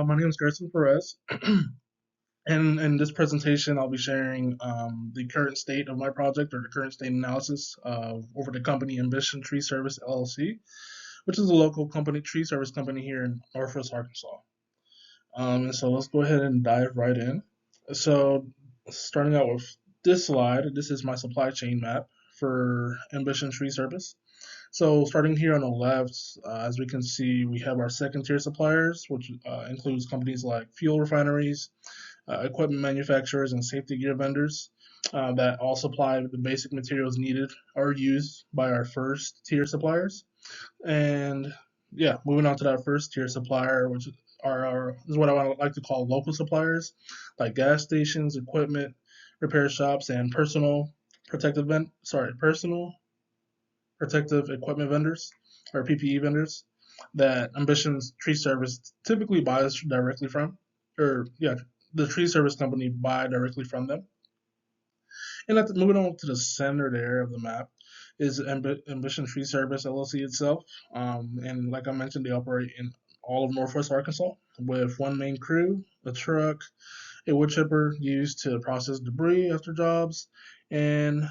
My name is Gerson Perez, and in this presentation, I'll be sharing the current state of my project or the current state analysis over the company Ambition Tree Service LLC, which is a local company, tree service company here in Northwest Arkansas. And so let's go ahead and dive right in. So, starting out with this slide, this is my supply chain map for Ambition Tree Service. So starting here on the left, as we can see, we have our second tier suppliers, which includes companies like fuel refineries, equipment manufacturers, and safety gear vendors that all supply the basic materials needed or used by our first tier suppliers. And yeah, moving on to that first tier supplier, which is what I would like to call local suppliers, like gas stations, equipment, repair shops, and personal protective equipment vendors or PPE vendors that Ambition's tree service typically buys directly from, or yeah, the tree service company buy directly from them. And moving on to the center there of the map is Ambition Tree Service LLC itself. And like I mentioned, they operate in all of Northwest Arkansas with one main crew, a truck, a wood chipper used to process debris after jobs, and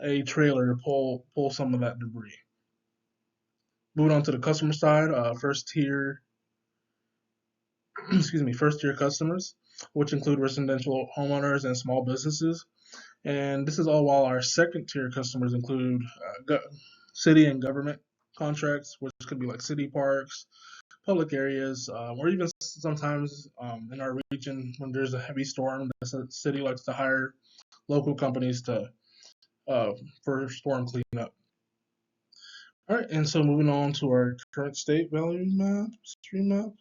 a trailer to pull some of that debris. Moving on to the customer side, first tier, first tier customers, which include residential homeowners and small businesses. And this is all while our second tier customers include city and government contracts, which could be like city parks, public areas, or even sometimes in our region when there's a heavy storm, the city likes to hire local companies to for storm cleanup. All right, and so moving on to our current state value map, stream map.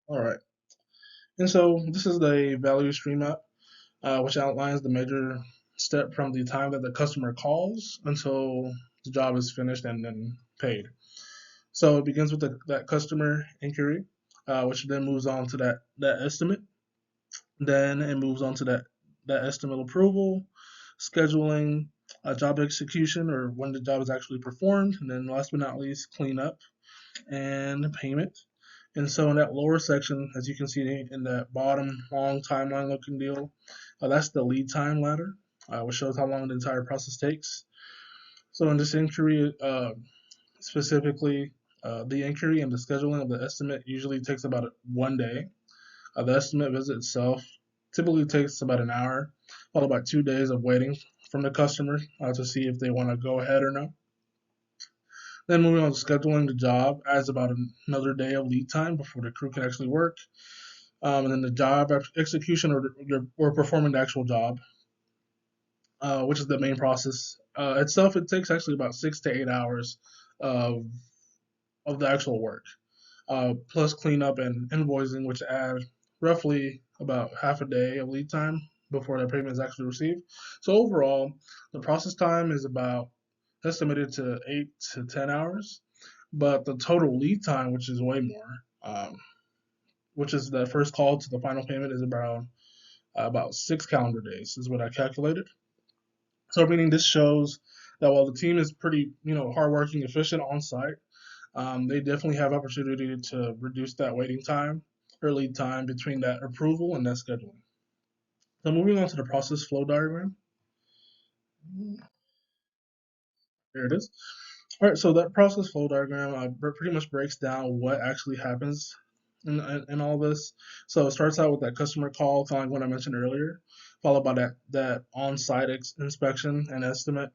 All right. And so this is the value stream map, which outlines the major step from the time that the customer calls until the job is finished and then paid. So it begins with that customer inquiry, which then moves on to that estimate. Then it moves on to that estimate approval, scheduling, job execution, or when the job is actually performed, and then last but not least, cleanup and payment. And so in that lower section, as you can see in that bottom long timeline looking deal, that's the lead time ladder, which shows how long the entire process takes. So in this inquiry, specifically, the inquiry and the scheduling of the estimate usually takes about 1 day. The estimate visit itself typically takes about an hour, followed by 2 days of waiting from the customer to see if they want to go ahead or no. Then moving on to scheduling the job adds about another day of lead time before the crew can actually work. And then the job execution or performing the actual job, which is the main process itself. It takes actually about 6 to 8 hours of the actual work, plus cleanup and invoicing, which add roughly about half a day of lead time before the payment is actually received. So overall, the process time is about estimated to 8 to 10 hours, but the total lead time, which is way more, which is the first call to the final payment, is about 6 calendar days, is what I calculated. So meaning this shows that while the team is pretty, hardworking, efficient on site, they definitely have opportunity to reduce that waiting time or lead time between that approval and that scheduling. So moving on to the process flow diagram. There it is. All right, so that process flow diagram pretty much breaks down what actually happens in all this. So it starts out with that customer call, kind of like what I mentioned earlier, followed by that on-site inspection and estimate.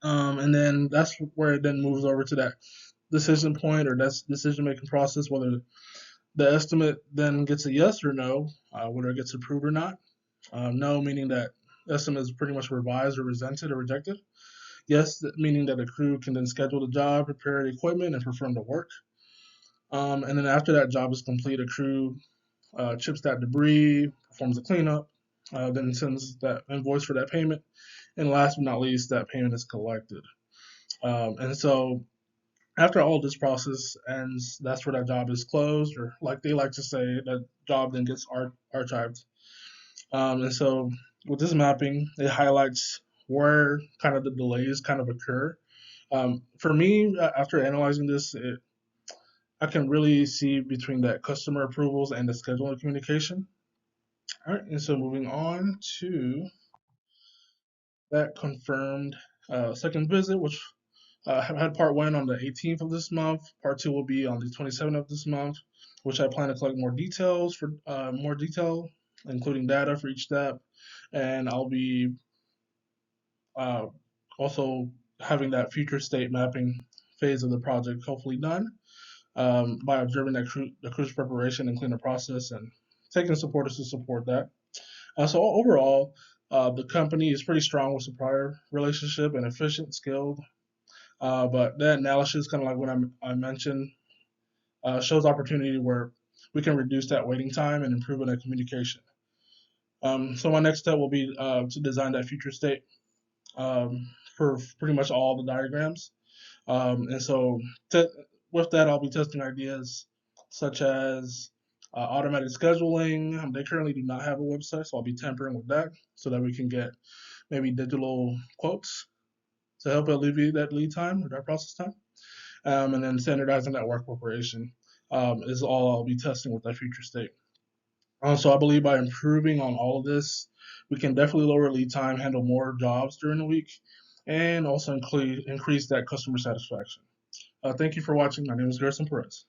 And then that's where it then moves over to that decision point or that decision making process, whether the estimate then gets a yes or no, whether it gets approved or not. No meaning that estimate is pretty much revised or resented or rejected. Yes, meaning that the crew can then schedule the job, prepare the equipment, and perform the work. And then after that job is complete, a crew chips that debris, performs the cleanup, then sends that invoice for that payment, and last but not least, that payment is collected. And so after all this process ends, that's where that job is closed, or like they like to say, that job then gets archived. And so with this mapping, it highlights where kind of the delays kind of occur. For me, after analyzing this, I can really see between that customer approvals and the scheduling communication. All right, and so moving on to that confirmed second visit, which had part one on the 18th of this month. Part two will be on the 27th of this month, which I plan to collect more details for more detail, including data for each step, and I'll be uh, also having that future state mapping phase of the project hopefully done by observing the cruise preparation and cleaner process and taking supporters to support that. So overall, the company is pretty strong with supplier relationship and efficient, skilled. But that analysis, kind of like what I mentioned, shows opportunity where we can reduce that waiting time and improve on that communication. So my next step will be to design that future state for pretty much all the diagrams. And so te- with that, I'll be testing ideas such as automatic scheduling. They currently do not have a website, so I'll be tampering with that so that we can get maybe digital quotes to help alleviate that lead time or that process time. And then standardizing that work preparation is all I'll be testing with that future state. So I believe by improving on all of this, we can definitely lower lead time, handle more jobs during the week, and also increase that customer satisfaction. Thank you for watching. My name is Gerson Perez.